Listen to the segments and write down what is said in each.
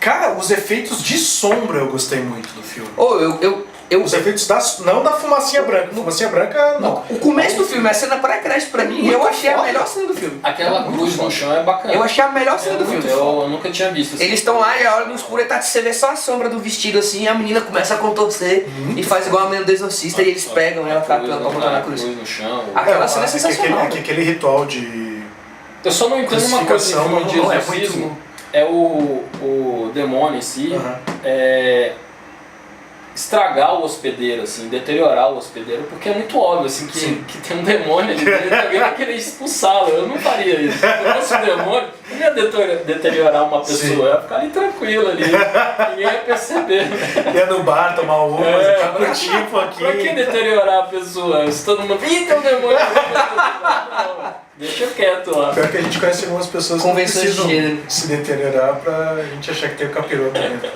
Cara, os efeitos de sombra eu gostei muito do filme. Os efeitos não da fumacinha branca. Fumacinha branca, não. O começo do filme, a cena pré-crédito pra mim, eu achei a melhor cena do filme. Aquela cruz no chão é bacana. Eu achei a melhor cena do filme. Eu nunca tinha visto assim. Eles estão lá e a hora no escuro você vê só a sombra do vestido assim, e a menina começa a contorcer e faz igual a menina do Exorcista e eles pegam ela pra botar na cruz. No chão. Aquela cena é sensacional. Aquele ritual de... Eu só não entendo uma coisa em filme de não é exorcismo. muito... É o demônio em si, estragar o hospedeiro, assim, deteriorar o hospedeiro, porque é muito óbvio assim, que tem um demônio ali dentro e alguém vai querer expulsá-lo. Eu não faria isso. Se eu fosse um demônio, não ia deteriorar uma pessoa, eu ia ficar ali tranquilo ali, ninguém ia perceber. Ia no bar tomar uma, ficar tipo aqui. Pra que deteriorar a pessoa? Se todo mundo. Ih, tem um demônio! Não, deixa quieto lá. Pior que a gente conhece algumas pessoas que não precisam de gênero. se deteriorar pra gente achar que tem o capiroto dentro.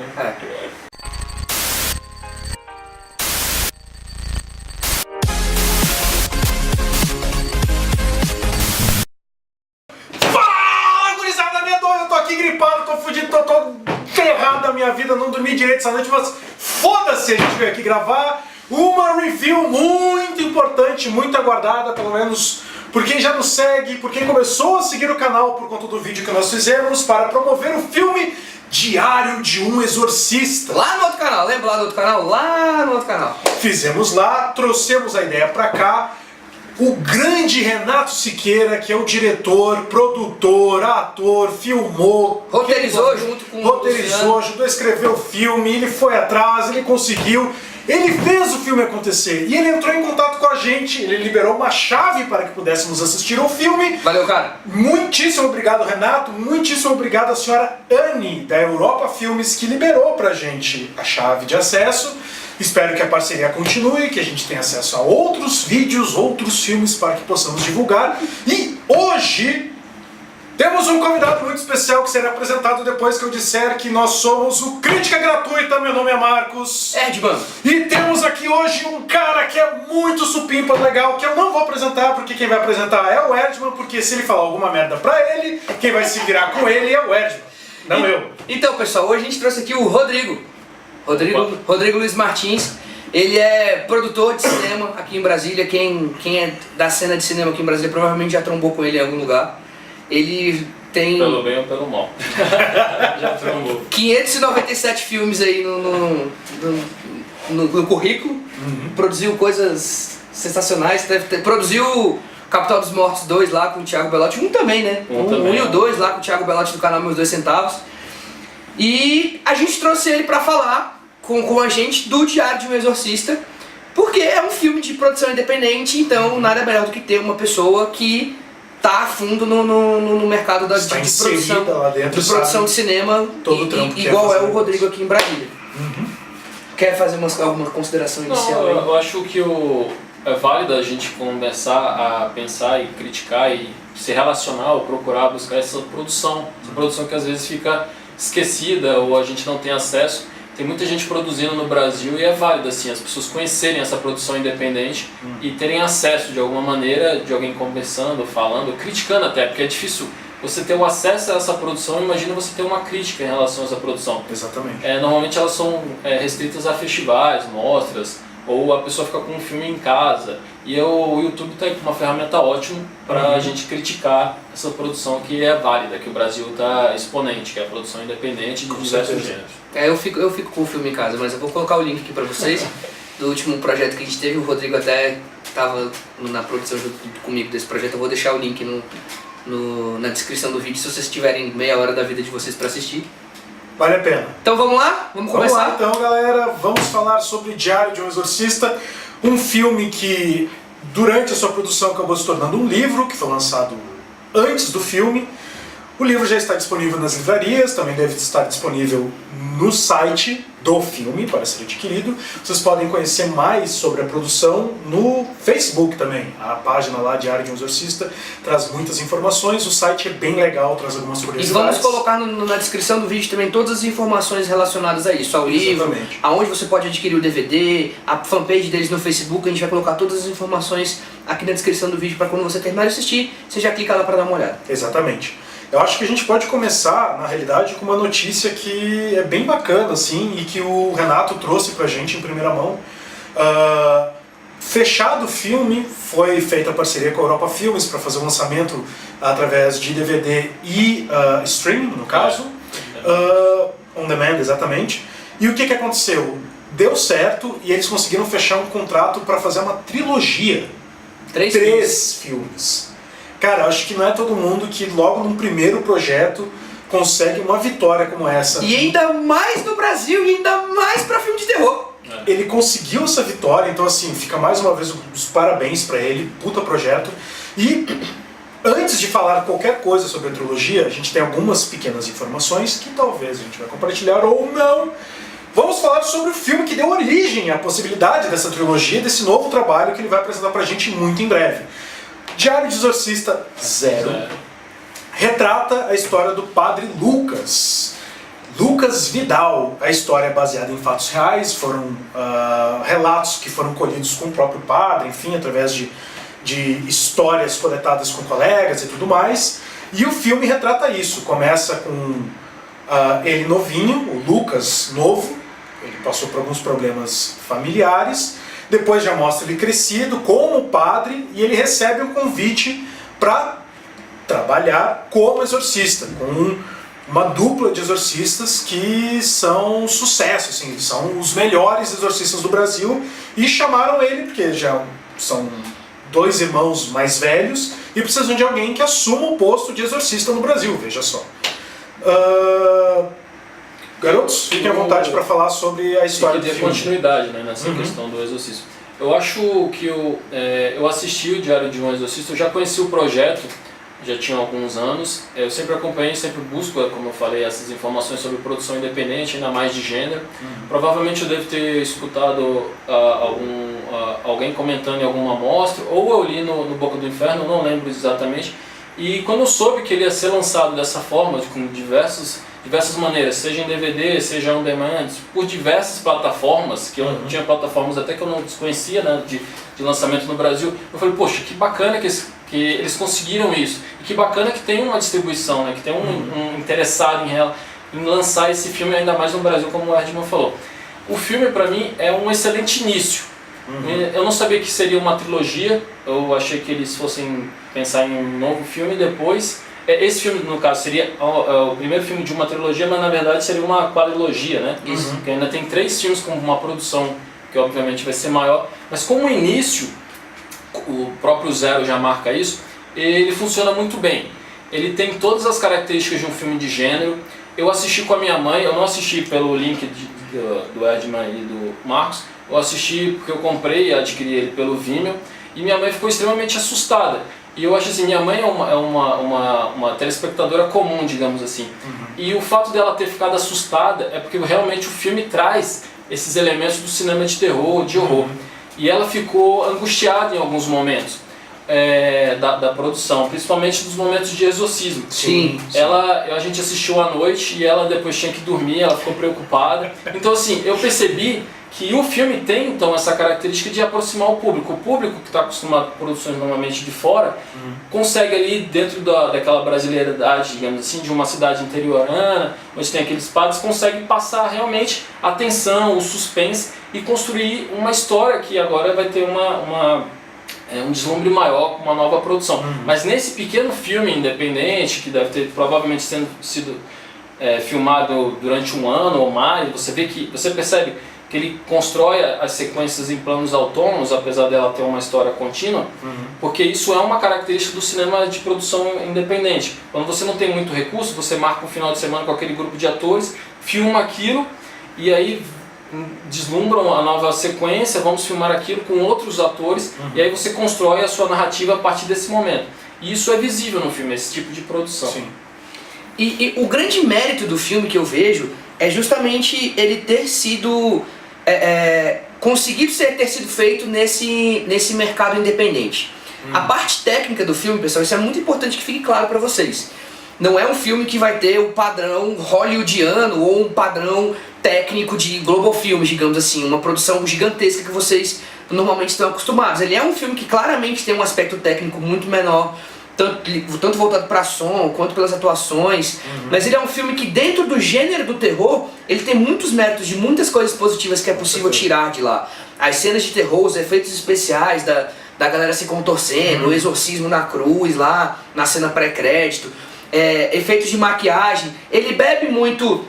Gripado, tô fudido, tô todo ferrado da minha vida, não dormi direito essa noite, mas foda-se, a gente veio aqui gravar uma review muito importante, muito aguardada, pelo menos por quem já nos segue, por quem começou a seguir o canal por conta do vídeo que nós fizemos para promover o filme Diário de um Exorcista. Lá no outro canal, lembra lá do outro canal? Lá no outro canal. Fizemos lá, trouxemos a ideia pra cá. O grande Renato Siqueira, que é o diretor, produtor, ator, filmou, roteirizou junto com o Luciano. Ajudou a escrever o filme, ele foi atrás, ele conseguiu, ele fez o filme acontecer e ele entrou em contato com a gente, ele liberou uma chave para que pudéssemos assistir ao filme. Valeu, cara. Muitíssimo obrigado, Renato, muitíssimo obrigado à senhora Anne, da Europa Filmes, que liberou pra gente a chave de acesso. Espero que a parceria continue, que a gente tenha acesso a outros vídeos, outros filmes para que possamos divulgar. E hoje temos um convidado muito especial que será apresentado depois que eu disser que nós somos o Crítica Gratuita. Meu nome é Marcos Erdman. E temos aqui hoje um cara que é muito supimpa legal, que eu não vou apresentar, porque quem vai apresentar é o Erdman, porque se ele falar alguma merda pra ele, quem vai se virar com ele é o Erdman, não eu. Então, pessoal, hoje a gente trouxe aqui o Rodrigo Luiz Martins. Ele é produtor de cinema aqui em Brasília. Quem é da cena de cinema aqui em Brasília provavelmente já trombou com ele em algum lugar. Ele tem... Pelo bem ou pelo mal. Já trombou. 597 filmes aí no currículo. Produziu coisas sensacionais. Produziu Capital dos Mortos 2 lá com o Thiago Bellotti. Um também, né? Um e o 2 lá com o Thiago Bellotti do canal Meus 2 Centavos. E a gente trouxe ele pra falar com a gente do Diário de um Exorcista, porque é um filme de produção independente, então nada melhor do que ter uma pessoa que tá a fundo no mercado de produção, lá dentro, de produção de cinema, igual é o Rodrigo aqui em Brasília. Quer fazer alguma consideração inicial? Não, eu acho que é válido a gente começar a pensar e criticar e se relacionar ou procurar buscar essa produção que às vezes fica esquecida ou a gente não tem acesso. Tem muita gente produzindo no Brasil e é válido assim, as pessoas conhecerem essa produção independente e terem acesso de alguma maneira, de alguém conversando, falando, criticando até, porque é difícil você ter o acesso a essa produção. Imagina você ter uma crítica em relação a essa produção. Exatamente. Normalmente elas são restritas a festivais, mostras, ou a pessoa fica com um filme em casa. E o YouTube está uma ferramenta ótima para a gente criticar essa produção que é válida, que o Brasil está exponente, que é a produção independente de diversos gêneros. Eu fico com o filme em casa, mas eu vou colocar o link aqui para vocês do último projeto que a gente teve. O Rodrigo até estava na produção junto comigo desse projeto. Eu vou deixar o link na descrição do vídeo se vocês tiverem meia hora da vida de vocês para assistir. Vale a pena. Então vamos lá? Vamos começar? Vamos lá então, galera. Vamos falar sobre Diário de um Exorcista, um filme que durante a sua produção acabou se tornando um livro, que foi lançado antes do filme. O livro já está disponível nas livrarias, também deve estar disponível no site do filme para ser adquirido. Vocês podem conhecer mais sobre a produção no Facebook também. A página lá, Diário de um Exorcista, traz muitas informações. O site é bem legal, traz algumas curiosidades. E vamos colocar na descrição do vídeo também todas as informações relacionadas a isso, ao livro, aonde você pode adquirir o DVD, a fanpage deles no Facebook. A gente vai colocar todas as informações aqui na descrição do vídeo para quando você terminar de assistir, você já clica lá para dar uma olhada. Exatamente. Eu acho que a gente pode começar, na realidade, com uma notícia que é bem bacana, assim, e que o Renato trouxe pra gente em primeira mão. Fechado o filme, foi feita a parceria com a Europa Filmes para fazer o lançamento através de DVD e streaming, no caso. On demand, exatamente. E o que aconteceu? Deu certo e eles conseguiram fechar um contrato para fazer uma trilogia. Três filmes. Cara, eu acho que não é todo mundo que logo num primeiro projeto consegue uma vitória como essa. E ainda mais no Brasil, e ainda mais pra filme de terror. Ele conseguiu essa vitória, então assim, fica mais uma vez os parabéns pra ele, puta projeto. E antes de falar qualquer coisa sobre a trilogia, a gente tem algumas pequenas informações que talvez a gente vai compartilhar ou não. Vamos falar sobre o filme que deu origem à possibilidade dessa trilogia, desse novo trabalho que ele vai apresentar pra gente muito em breve. Diário de Exorcista Zero retrata a história do padre Lucas Vidal. A história é baseada em fatos reais, foram relatos que foram colhidos com o próprio padre, enfim, através de histórias coletadas com colegas e tudo mais. E o filme retrata isso, começa com ele novinho, o Lucas novo, ele passou por alguns problemas familiares, depois já mostra ele crescido como padre e ele recebe um convite para trabalhar como exorcista, com uma dupla de exorcistas que são sucesso, assim, são os melhores exorcistas do Brasil e chamaram ele porque já são dois irmãos mais velhos e precisam de alguém que assuma o posto de exorcista no Brasil, veja só. Garotos, fiquem à vontade para falar sobre a história do filme. Continuidade, né, nessa questão do exorcismo. Eu acho que eu assisti o Diário de um Exorcista, eu já conheci o projeto, já tinha alguns anos, eu sempre acompanhei, sempre busco, como eu falei, essas informações sobre produção independente, ainda mais de gênero. Provavelmente eu devo ter escutado alguém comentando em alguma amostra, ou eu li no Boca do Inferno, não lembro exatamente. E quando eu soube que ele ia ser lançado dessa forma, com diversas maneiras, seja em DVD, seja on demand, por diversas plataformas, que eu tinha plataformas até que eu não desconhecia, né, de lançamento no Brasil, eu falei, poxa, que bacana que eles conseguiram isso, e que bacana que tem uma distribuição, né, que tem um interessado em lançar esse filme ainda mais no Brasil, como o Erdman falou. O filme, para mim, é um excelente início. Eu não sabia que seria uma trilogia, eu achei que eles fossem pensar em um novo filme depois. Esse filme, no caso, seria o primeiro filme de uma trilogia, mas na verdade seria uma quadrilogia, né? Isso. Porque ainda tem 3 filmes com uma produção que obviamente vai ser maior. Mas como início, o próprio Zero já marca isso, ele funciona muito bem. Ele tem todas as características de um filme de gênero. Eu assisti com a minha mãe, eu não assisti pelo link do Erdman e do Marcos, eu assisti porque eu comprei e adquiri ele pelo Vimeo, e minha mãe ficou extremamente assustada. E eu acho assim, minha mãe é uma telespectadora comum, digamos assim. E o fato dela ter ficado assustada é porque realmente o filme traz esses elementos do cinema de terror, de horror. E ela ficou angustiada em alguns momentos da produção, principalmente nos momentos de exorcismo. Sim. A gente assistiu à noite e ela depois tinha que dormir, ela ficou preocupada. Então assim, eu percebi que o filme tem então essa característica de aproximar o público. O público que está acostumado com produções normalmente de fora, consegue ali dentro daquela brasileiridade, digamos assim, de uma cidade interiorana, onde tem aqueles padres, consegue passar realmente a tensão, o suspense e construir uma história que agora vai ter um deslumbre maior com uma nova produção. Mas nesse pequeno filme independente, que deve ter provavelmente sido filmado durante um ano ou mais, você percebe que ele constrói as sequências em planos autônomos, apesar dela ter uma história contínua, porque isso é uma característica do cinema de produção independente. Quando você não tem muito recurso, você marca um final de semana com aquele grupo de atores, filma aquilo, e aí deslumbram a nova sequência, vamos filmar aquilo com outros atores, e aí você constrói a sua narrativa a partir desse momento. E isso é visível no filme, esse tipo de produção. Sim. E o grande mérito do filme que eu vejo é justamente ele ter sido... conseguido ter sido feito nesse mercado independente. A parte técnica do filme, pessoal, isso é muito importante que fique claro para vocês. Não é um filme que vai ter o padrão hollywoodiano ou um padrão técnico de Global Films, digamos assim, uma produção gigantesca que vocês normalmente estão acostumados. Ele é um filme que claramente tem um aspecto técnico muito menor, tanto voltado para som quanto pelas atuações, mas ele é um filme que dentro do gênero do terror, ele tem muitos méritos de muitas coisas positivas que é possível tirar de lá. As cenas de terror, os efeitos especiais da galera se contorcendo, o exorcismo na cruz lá, na cena pré-crédito, efeitos de maquiagem, ele bebe muito,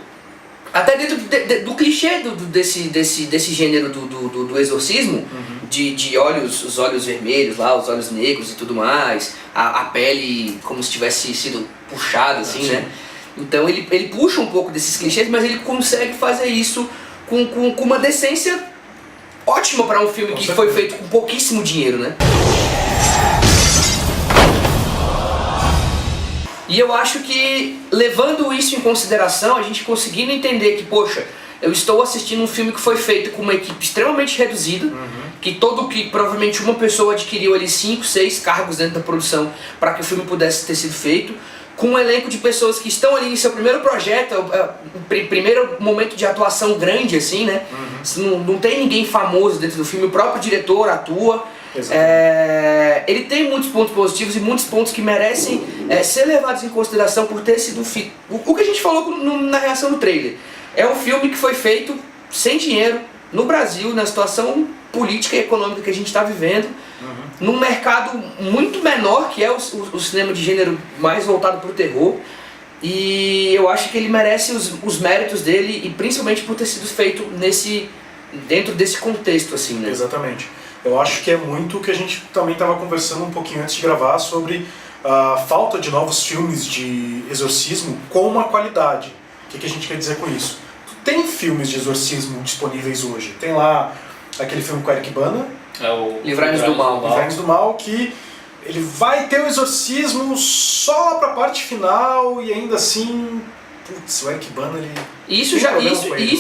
até dentro do clichê desse gênero do exorcismo, de olhos, os olhos vermelhos lá, os olhos negros e tudo mais, a pele como se tivesse sido puxada assim, né? Então ele puxa um pouco desses clichês, mas ele consegue fazer isso com uma decência ótima para um filme que foi feito com pouquíssimo dinheiro, né? E eu acho que, levando isso em consideração, a gente conseguindo entender que, poxa, eu estou assistindo um filme que foi feito com uma equipe extremamente reduzida, que provavelmente uma pessoa adquiriu ali 5, 6 cargos dentro da produção para que o filme pudesse ter sido feito, com um elenco de pessoas que estão ali em seu primeiro projeto, primeiro momento de atuação grande, assim, né? Não tem ninguém famoso dentro do filme, o próprio diretor atua. Ele tem muitos pontos positivos e muitos pontos que merecem ser levados em consideração por ter sido feito. O que a gente falou na reação do trailer é um filme que foi feito sem dinheiro no Brasil, na situação política e econômica que a gente está vivendo, num mercado muito menor, que é o cinema de gênero mais voltado para o terror. E eu acho que ele merece os méritos dele, e principalmente por ter sido feito dentro desse contexto, assim, né? Exatamente. Eu acho que é muito o que a gente também estava conversando um pouquinho antes de gravar sobre a falta de novos filmes de exorcismo com uma qualidade. O que a gente quer dizer com isso? Tem filmes de exorcismo disponíveis hoje. Tem lá aquele filme com Eric Bana, o Livrai-nos do Mal. Livrai-nos do Mal, que ele vai ter o exorcismo só pra parte final e ainda assim, putz, o Eric Bana, ele... Isso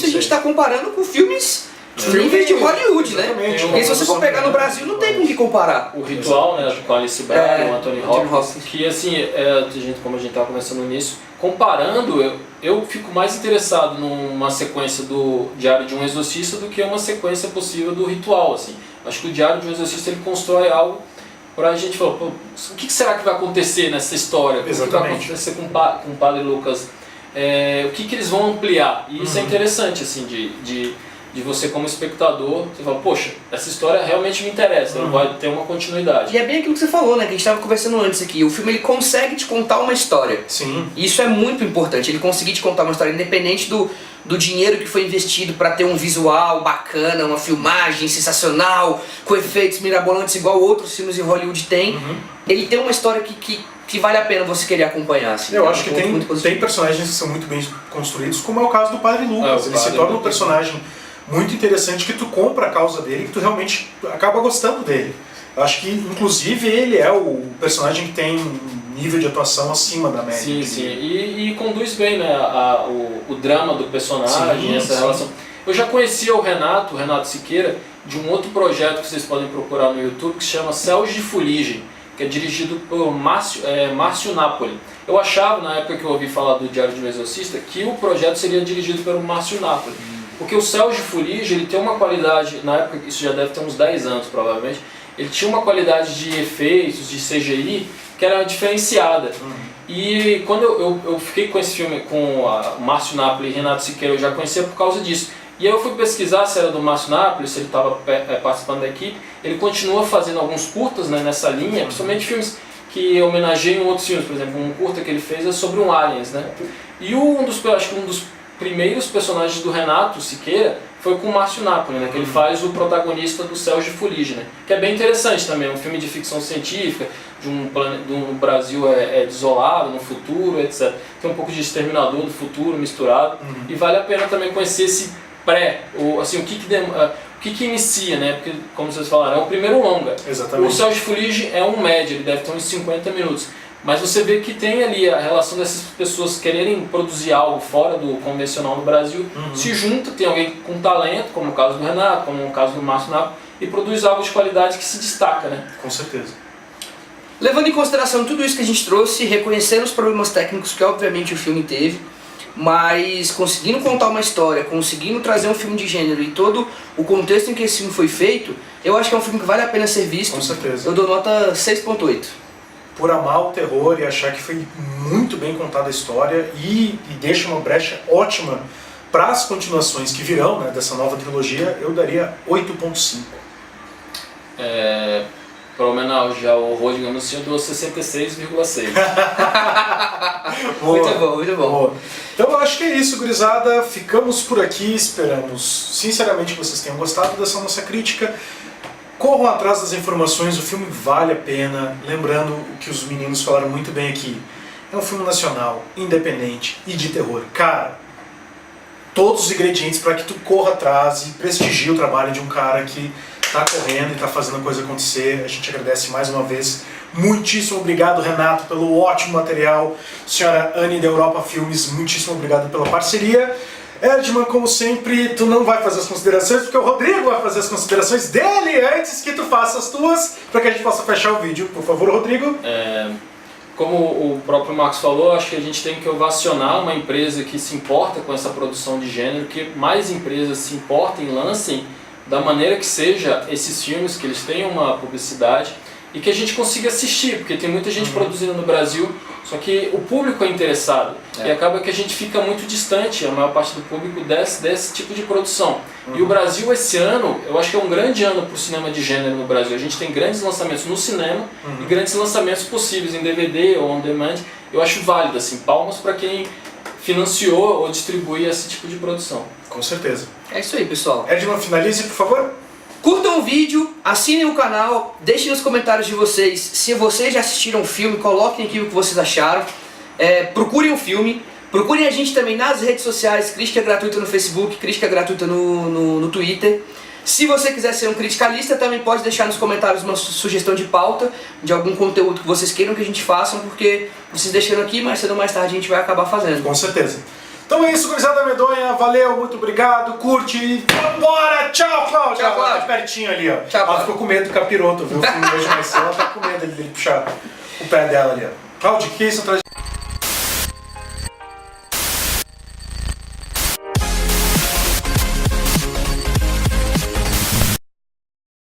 a gente está comparando com filmes níveis de Hollywood, né? Porque se você for pegar no Brasil, não tem com que comparar. O Ritual, né, com a Alice Braga, o Anthony Hopkins, que assim, como a gente estava conversando nisso, comparando, eu fico mais interessado numa sequência do Diário de um Exorcista do que uma sequência possível do Ritual, assim. Acho que o Diário de um Exorcista, ele constrói algo pra gente falar, pô, o que será que vai acontecer nessa história? Exatamente. O que vai acontecer com o Padre Lucas? O que eles vão ampliar? E isso é interessante, assim, de você como espectador, você fala, poxa, essa história realmente me interessa, ela vai ter uma continuidade. E é bem aquilo que você falou, né, que a gente estava conversando antes aqui, o filme ele consegue te contar uma história. Sim. E isso é muito importante, ele conseguir te contar uma história, independente do dinheiro que foi investido para ter um visual bacana, uma filmagem sensacional, com efeitos mirabolantes igual outros filmes em Hollywood tem, ele tem uma história que vale a pena você querer acompanhar. Assim, eu acho que tem personagens que são muito bem construídos, como é o caso do Padre Lucas. Ele se torna um personagem muito interessante, que tu compra a causa dele, que tu realmente acaba gostando dele. Eu acho que, inclusive, ele é o personagem que tem um nível de atuação acima da média. Sim, sim. E conduz bem, né, o drama do personagem, essa relação. Eu já conhecia o Renato Siqueira, de um outro projeto que vocês podem procurar no YouTube, que se chama Céus de Fuligem, que é dirigido por Márcio Napoli. Eu achava, na época que eu ouvi falar do Diário de um Exorcista, que o projeto seria dirigido pelo Márcio Napoli. Porque o Céus de Fuligem, ele tem uma qualidade, na época, isso já deve ter uns 10 anos provavelmente, ele tinha uma qualidade de efeitos, de CGI, que era diferenciada. E quando eu fiquei com esse filme, com o Márcio Napoli e Renato Siqueira, eu já conhecia por causa disso. E aí eu fui pesquisar se era do Márcio Napoli, se ele estava participando da equipe. Ele continua fazendo alguns curtas, né, nessa linha, principalmente filmes que homenageiam outros filmes. Por exemplo, um curta que ele fez é sobre um Aliens, né? E acho que um dos primeiros personagens do Renato Siqueira foi com o Márcio Napoli, né, que ele faz o protagonista do Céus de Fuligem, né, que é bem interessante também, um filme de ficção científica, de um Brasil desolado, no futuro, etc. Tem um pouco de Exterminador do Futuro misturado, e vale a pena também conhecer esse assim, o que inicia, né, porque, como vocês falaram, é o primeiro longa. Exatamente. O Céus de Fuligem é um médio, ele deve ter uns 50 minutos. Mas você vê que tem ali a relação dessas pessoas quererem produzir algo fora do convencional no Brasil, se junta, tem alguém com talento, como o caso do Renato, como o caso do Márcio Napoli, e produz algo de qualidade que se destaca, né? Com certeza. Levando em consideração tudo isso que a gente trouxe, reconhecendo os problemas técnicos que obviamente o filme teve, mas conseguindo contar uma história, conseguindo trazer um filme de gênero e todo o contexto em que esse filme foi feito, eu acho que é um filme que vale a pena ser visto. Com certeza. Eu dou nota 6.8. por amar o terror e achar que foi muito bem contada a história e deixa uma brecha ótima para as continuações que virão, né, dessa nova trilogia. Eu daria 8.5. Para homenagear o horror, digamos assim, eu dou 66,6. Muito bom, muito bom. Boa. Então eu acho que é isso, gurizada. Ficamos por aqui. Esperamos sinceramente que vocês tenham gostado dessa nossa crítica. Corram atrás das informações, o filme vale a pena. Lembrando o que os meninos falaram muito bem aqui. É um filme nacional, independente e de terror. Cara, todos os ingredientes para que tu corra atrás e prestigie o trabalho de um cara que está correndo e está fazendo a coisa acontecer. A gente agradece mais uma vez. Muitíssimo obrigado, Renato, pelo ótimo material. Senhora Anne da Europa Filmes, muitíssimo obrigado pela parceria. Erdman, como sempre, tu não vai fazer as considerações, porque o Rodrigo vai fazer as considerações dele antes que tu faça as tuas, para que a gente possa fechar o vídeo. Por favor, Rodrigo. Como o próprio Marcos falou, acho que a gente tem que ovacionar uma empresa que se importa com essa produção de gênero, que mais empresas se importem e lancem da maneira que seja esses filmes, que eles tenham uma publicidade e que a gente consiga assistir, porque tem muita gente produzindo no Brasil, só que o público é interessado e acaba que a gente fica muito distante, a maior parte do público, desse tipo de produção. E o Brasil esse ano, eu acho que é um grande ano para o cinema de gênero no Brasil. A gente tem grandes lançamentos no cinema e grandes lançamentos possíveis em DVD ou on demand. Eu acho válido, assim, palmas para quem financiou ou distribui esse tipo de produção. Com certeza. É isso aí, pessoal. Erdman, finalize, por favor. Curtam o vídeo, assinem o canal, deixem nos comentários de vocês se vocês já assistiram o filme, coloquem aqui o que vocês acharam. Procurem o filme, procurem a gente também nas redes sociais, Crítica Gratuita no Facebook, Crítica Gratuita no Twitter. Se você quiser ser um criticalista, também pode deixar nos comentários uma sugestão de pauta, de algum conteúdo que vocês queiram que a gente faça, porque vocês deixando aqui, mais cedo ou mais tarde a gente vai acabar fazendo. Com certeza. Então é isso, gurizada medonha. Valeu, muito obrigado. Curte e vambora. Tchau, Cláudia. Tchau, Cláudia. Ela tá pertinho ali, ó. Tchau, Ela Cláudia. ficou com medo do capiroto, viu? O filme hoje mais cedo. Ela tá com medo dele puxar o pé dela ali, ó. Cláudia, o que é isso atrás de...